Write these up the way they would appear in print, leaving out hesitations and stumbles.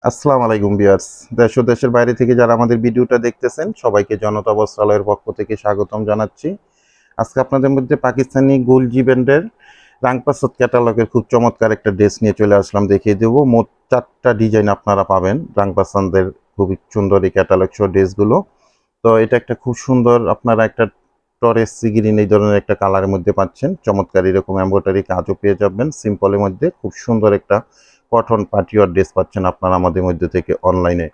আসসালামু আলাইকুম ভিউয়ার্স। দেশ ও দেশের বাইরে থেকে যারা আমাদের ভিডিওটা দেখতেছেন সবাইকে জনতা বস্ত্রালয়ের পক্ষ থেকে স্বাগতম জানাচ্ছি। আজকে আপনাদের মধ্যে পাকিস্তানি গুলজি ব্র্যান্ডের রাংপাসাদ ক্যাটালগের খুব চমৎকার একটা ড্রেস নিয়ে চলে আসলাম, দেখিয়ে দেবো। মোট 4টা ডিজাইন আপনারা পাবেন রাংপাসানদের খুবই সুন্দর এই ক্যাটালগ শো ড্রেসগুলো। তো এটা একটা খুব সুন্দর, আপনারা একটা টরেস সি গ্রিন এই ধরনের একটা কালারের মধ্যে পাচ্ছেন। চমৎকার এরকম এমব্রয়ডারি কাজও পেয়ে যাবেন সিম্পলের মধ্যে। খুব সুন্দর একটা কটন পার্টিওয়ার ড্রেস পাচ্ছেন আপনারা আমাদের মধ্যে থেকে অনলাইনে।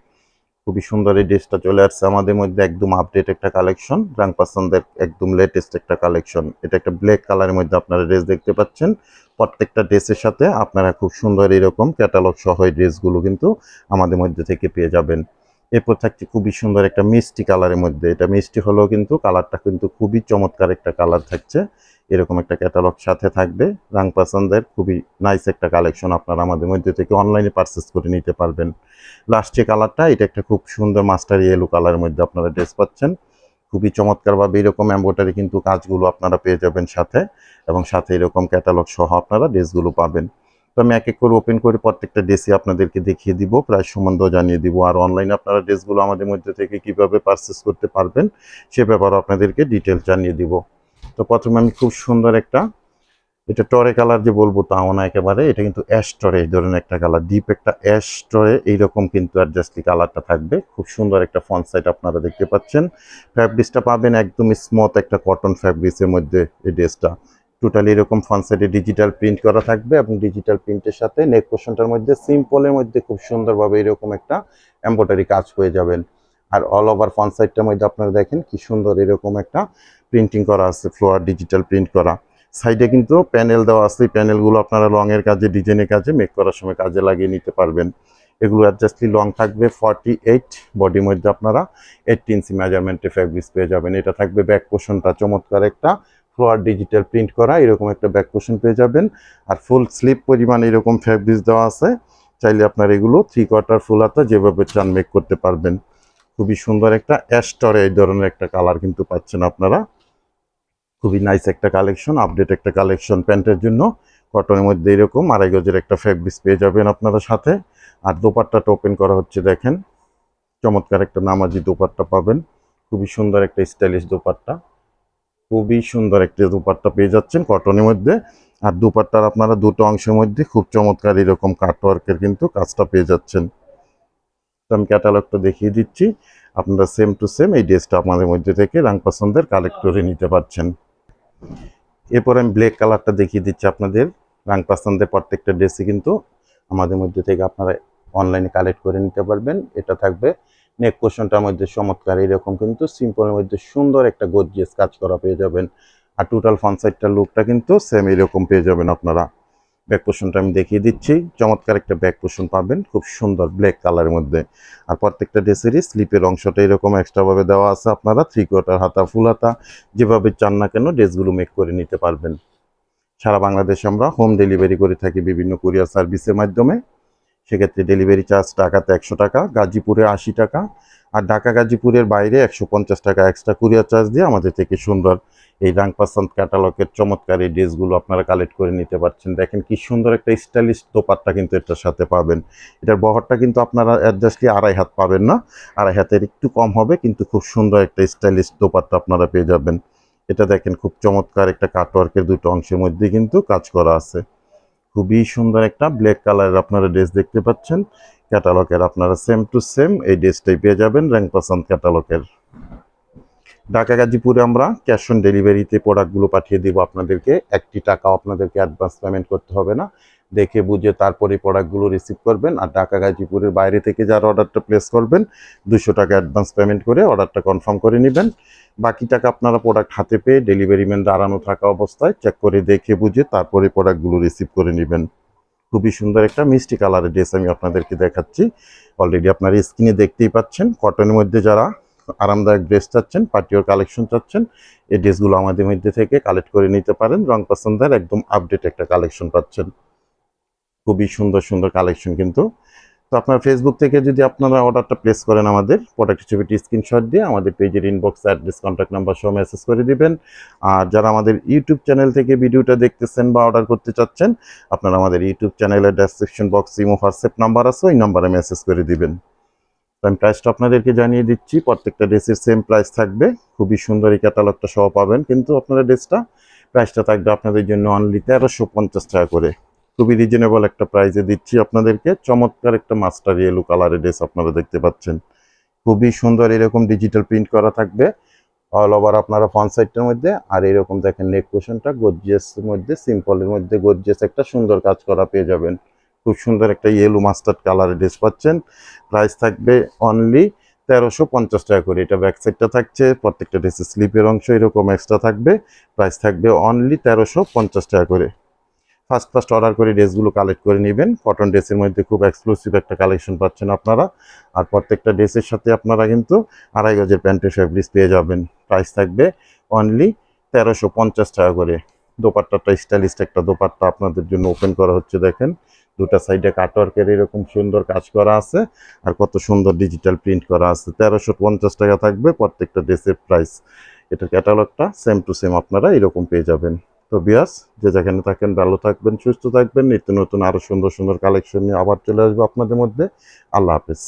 খুবই সুন্দর এই ড্রেসটা চলে আসছে আমাদের মধ্যে, একদম আপডেট একটা কালেকশন, রাং পাসানদের একদম লেটেস্ট একটা কালেকশন। এটা একটা ব্ল্যাক কালারের মধ্যে আপনারা ড্রেস দেখতে পাচ্ছেন। প্রত্যেকটা ড্রেসের সাথে আপনারা খুব সুন্দর এরকম ক্যাটালগ সহ এই ড্রেসগুলো কিন্তু আমাদের মধ্যে থেকে পেয়ে যাবেন। এরপর থাকছে খুবই সুন্দর একটা মিষ্টি কালারের মধ্যে। এটা মিষ্টি হলেও কিন্তু কালারটা কিন্তু খুবই চমৎকার একটা কালার থাকছে। এরকম একটা ক্যাটালগ সাথে থাকবে। রাং পাসানদের খুবই নাইস একটা কালেকশন, আপনারা আমাদের মধ্যে থেকে অনলাইনে পারচেস করে নিতে পারবেন। লাস্ট যে কালারটা, এটা একটা খুব সুন্দর মাস্টার ইয়েলো কালারের মধ্যে আপনারা ড্রেস পাচ্ছেন। খুবই চমৎকারভাবে এরকম এমব্রয়ডারি কিন্তু কাজগুলো আপনারা পেয়ে যাবেন সাথে, এবং সাথে এরকম ক্যাটালগ সহ আপনারা ড্রেসগুলো পাবেন। তো আমি এক এক করে ওপেন করে প্রত্যেকটা ড্রেসই আপনাদেরকে দেখিয়ে দিব, প্রায় সম্বন্ধ জানিয়ে দিব, আর অনলাইনে আপনারা ড্রেসগুলো আমাদের মধ্যে থেকে কিভাবে পারচেস করতে পারবেন সে ব্যাপারে আপনাদেরকে ডিটেলস জানিয়ে দিব। তো প্রথমে আমি খুব সুন্দর একটা, এটা টরে কালার যে বলবো তাও না একেবারে, এটা কিন্তু অ্যাশ টরে এই ধরনের একটা কালার, ডিপ একটা অ্যাশ টরে এইরকম কিন্তু অ্যাডজাস্টলি কালারটা থাকবে। খুব সুন্দর একটা ফন্ট সাইড আপনারা দেখতে পাচ্ছেন। ফ্যাব্রিক্সটা পাবেন একদম স্মুথ একটা কটন ফ্যাব্রিক্সের মধ্যে এই ড্রেসটা। টোটালি এরকম ফন্ট সাইডে ডিজিটাল প্রিন্ট করা থাকবে, এবং ডিজিটাল প্রিন্টের সাথে নেক পোর্শনটার মধ্যে সিম্পলের মধ্যে খুব সুন্দরভাবে এরকম একটা এমব্রয়ডারি কাজ পেয়ে যাবেন। আর অল ওভার ফন্ট সাইডটার মধ্যে আপনারা দেখেন কি সুন্দর এরকম একটা প্রিন্টিং করা আছে, ফ্লোয়ার ডিজিটাল প্রিন্ট করা। সাইডে কিন্তু প্যানেল দেওয়া আছে, এই প্যানেলগুলো আপনারা লংয়ের কাজে, ডিজাইনের কাজে, মেক করার সময় কাজে লাগিয়ে নিতে পারবেন। এগুলো অ্যাডজাস্টলি লং থাকবে 48, বডির মধ্যে আপনারা 80 ইঞ্চি মেজারমেন্টে ফ্যাব্রিক্স পেয়ে যাবেন। এটা থাকবে ব্যাক পোর্শনটা চমৎকার একটা ফ্লোয়ার ডিজিটাল প্রিন্ট করা, এরকম একটা ব্যাক পোর্শন পেয়ে যাবেন। আর ফুল স্লিপ পরিমাণ এরকম ফ্যাব্রিক্স দেওয়া আছে। চাইলে আপনার এগুলো 3/4 ফুল হাতা যেভাবে চান মেক করতে পারবেন। খুবই সুন্দর একটা অ্যাস্টরে এই ধরনের একটা কালার কিন্তু পাচ্ছেন আপনারা। খুবই নাইস একটা কালেকশন, আপডেট একটা কালেকশন প্যান্টের জন্য। কটনের মধ্যে এরকম 2.5 গজের একটা ফ্যাব্রিক্স পেয়ে যাবেন আপনারা সাথে। আর দোপাট্টাটা ওপেন করা হচ্ছে দেখেন, চমৎকার একটা নামাজি দোপাট্টা পাবেন। খুবই সুন্দর একটা স্টাইলিশ দোপাট্টা, খুবই সুন্দর একটা দোপাট্টা পেয়ে যাচ্ছেন কটনের মধ্যে। আর দোপাট্টার আপনারা দুটো অংশের মধ্যে খুব চমৎকার এরকম কাটওয়ার্কের কিন্তু কাজটা পেয়ে যাচ্ছেন। তো আমি ক্যাটালগটা দেখিয়ে দিচ্ছি, আপনারা সেম টু সেম এই ড্রেসটা আপনাদের মধ্যে থেকে রাং পছন্দের কালেক্ট করে নিতে পারছেন। এরপর আমি ব্ল্যাক কালারটা দেখিয়ে দিচ্ছি আপনাদের। রাং পাসানদের প্রত্যেকটা ড্রেসই কিন্তু আমাদের মধ্যে থেকে আপনারা অনলাইনে কালেক্ট করে নিতে পারবেন। এটা থাকবে নেক পোর্শনটার মধ্যে চমৎকার এরকম কিন্তু সিম্পলের মধ্যে সুন্দর একটা গর্জিয়াস কাজ করা পেয়ে যাবেন। আর টোটাল ফ্রন্ট সাইডটার লুকটা কিন্তু সেম এরকম পেয়ে যাবেন আপনারা। ব্যাক পোর্শনটা আমি দেখিয়ে দিচ্ছি, চমৎকার একটা ব্যাক পোর্শন পাবেন খুব সুন্দর ব্ল্যাক কালারের মধ্যে। আর প্রত্যেকটা ড্রেসেরই স্লিপের অংশটা এরকম এক্সট্রাভাবে দেওয়া আছে, আপনারা 3/4 হাতা, ফুল হাতা যেভাবে চান না কেন ড্রেসগুলো মেক করে নিতে পারবেন। সারা বাংলাদেশে আমরা হোম ডেলিভারি করে থাকি বিভিন্ন কুরিয়ার সার্ভিসের মাধ্যমে। সেক্ষেত্রে ডেলিভারি চার্জ ঢাকাতে 100 টাকা, গাজীপুরে 80 টাকা, আর ঢাকা গাজীপুরের বাইরে 150 টাকা এক্সট্রা কুরিয়ার চার্জ দিয়ে আমাদের থেকে সুন্দর এই রাং পাসান্দ ক্যাটালগের চমৎকার এই ড্রেসগুলো আপনারা কালেক্ট করে নিতে পারছেন। দেখেন কি সুন্দর একটা স্টাইলিশ দোপাট্টা কিন্তু এটার সাথে পাবেন। এটার বহরটা কিন্তু আপনারা অ্যাডজাস্টলি 2.5 হাত পাবেন না, 2.5 হাতের একটু কম হবে, কিন্তু খুব সুন্দর একটা স্টাইলিশ দোপাট্টা আপনারা পেয়ে যাবেন। এটা দেখেন খুব চমৎকার একটা কাটওয়ার্কের দুটো অংশের মধ্যে কিন্তু কাজ করা আছে। খুবই সুন্দর একটা ব্ল্যাক কালারের আপনারা ড্রেস দেখতে পাচ্ছেন ক্যাটালগের। আপনারা সেম টু সেম এই ড্রেসটাই পেয়ে যাবেন রাং পাসান্দ ক্যাটালগের। ঢাকা গাজীপুরে আমরা ক্যাশ অন ডেলিভারিতে প্রোডাক্টগুলো পাঠিয়ে দিব আপনাদেরকে। 1 টাকাও আপনাদেরকে অ্যাডভান্স পেমেন্ট করতে হবে না, দেখে বুঝে তারপরে প্রোডাক্টগুলো রিসিভ করবেন। আর ঢাকা গাজীপুরের বাইরে থেকে যারা অর্ডারটা প্লেস করবেন 200 টাকা অ্যাডভান্স পেমেন্ট করে অর্ডারটা কনফার্ম করে নেবেন। বাকি টাকা আপনারা প্রোডাক্ট হাতে পেয়ে ডেলিভারি ম্যান দাঁড়ানো থাকা অবস্থায় চেক করে দেখে বুঝে তারপরে প্রোডাক্টগুলো রিসিভ করে নেবেন। খুবই সুন্দর একটা মিষ্টি কালারের ড্রেস আমি আপনাদেরকে দেখাচ্ছি। অলরেডি আপনারা স্ক্রিনে দেখতেই পাচ্ছেন। কটনের মধ্যে যারা আরামদায়ক ড্রেস চাচ্ছেন, পার্টিওর কালেকশন চাচ্ছেন, এই ড্রেসগুলো আমাদের মধ্যে থেকে কালেক্ট করে নিতে পারেন। রং পছন্দের একদম আপডেট একটা কালেকশন পাচ্ছেন। খুবই সুন্দর সুন্দর কালেকশন কিন্তু। তো তো আপনার ফেসবুক থেকে যদি আপনারা অর্ডারটা প্লেস করেন, আমাদের প্রোডাক্টের ছবিটি স্ক্রিনশট দিয়ে আমাদের পেজের ইনবক্স অ্যাড্রেস কন্ট্যাক্ট নাম্বার সহ মেসেজ করে দিবেন। আর যারা আমাদের ইউটিউব চ্যানেল থেকে ভিডিওটা দেখতেছেন বা অর্ডার করতে চাচ্ছেন, আপনারা আমাদের ইউটিউব চ্যানেলের ডেসক্রিপশন বক্সে ইমো হোয়াটসঅ্যাপ নাম্বার আছে, ওই নাম্বারে মেসেজ করে দিবেন। তো আমি প্রাইসটা আপনাদেরকে জানিয়ে দিচ্ছি। প্রত্যেকটা ড্রেসের সেম প্রাইস থাকবে, খুবই সুন্দর এই ক্যাটালগটা সহ পাবেন, কিন্তু আপনারা ড্রেসটা প্রাইসটা থাকবে আপনাদের জন্য অনলি 1350 টাকা করে। খুবই রিজনেবল একটা প্রাইসে দিচ্ছি আপনাদেরকে। চমৎকার একটা মাস্টার ইয়েলো কালারের ড্রেস আপনারা দেখতে পাচ্ছেন, খুবই সুন্দর। এরকম ডিজিটাল প্রিন্ট করা থাকবে অল ওভার আপনারা ফ্রন্ট সাইডটার মধ্যে। আর এরকম দেখেন নেক পোর্শনটা গর্জিয়াসের মধ্যে, সিম্পলের মধ্যে গর্জিয়াস একটা সুন্দর কাজ করা পেয়ে যাবেন। খুব সুন্দর একটা ইয়েলো মাস্টার্ড কালারের ড্রেস পাচ্ছেন। প্রাইস থাকবে অনলি 1350 টাকা করে। এটা ব্যাক সাইডটা থাকছে, প্রত্যেকটা ড্রেসের স্লিপের অংশ এরকম এক্সট্রা থাকবে। প্রাইস থাকবে অনলি 1350 টাকা করে। ফার্স্ট অর্ডার করে ড্রেসগুলো কালেক্ট করে নেবেন। কটন ড্রেসের মধ্যে খুব এক্সক্লুসিভ একটা কালেকশন পাচ্ছেন আপনারা। আর প্রত্যেকটা ড্রেসের সাথে আপনারা কিন্তু 2.5 গজের প্যান্টের ফেব্রিক্স পেয়ে যাবেন। প্রাইস থাকবে অনলি 1350 টাকা করে। দোপাট্টাটা স্টাইলিশ একটা দোপাট্টা আপনাদের জন্য ওপেন করা হচ্ছে, দেখেন দুটা সাইডে কাটওয়ার্কের এরকম সুন্দর কাজ করা আছে, আর কত সুন্দর ডিজিটাল প্রিন্ট করা আছে। 1350 টাকা থাকবে প্রত্যেকটা ড্রেসের প্রাইস। এটার ক্যাটালগটা সেম টু সেম আপনারা এরকম পেয়ে যাবেন। তো বিয়াস, যে যেখানে থাকেন ভালো থাকবেন, সুস্থ থাকবেন। নিত্য নতুন আরো সুন্দর সুন্দর কালেকশন নিয়ে আবার চলে আসবো আপনাদের মধ্যে। আল্লাহ হাফেজ।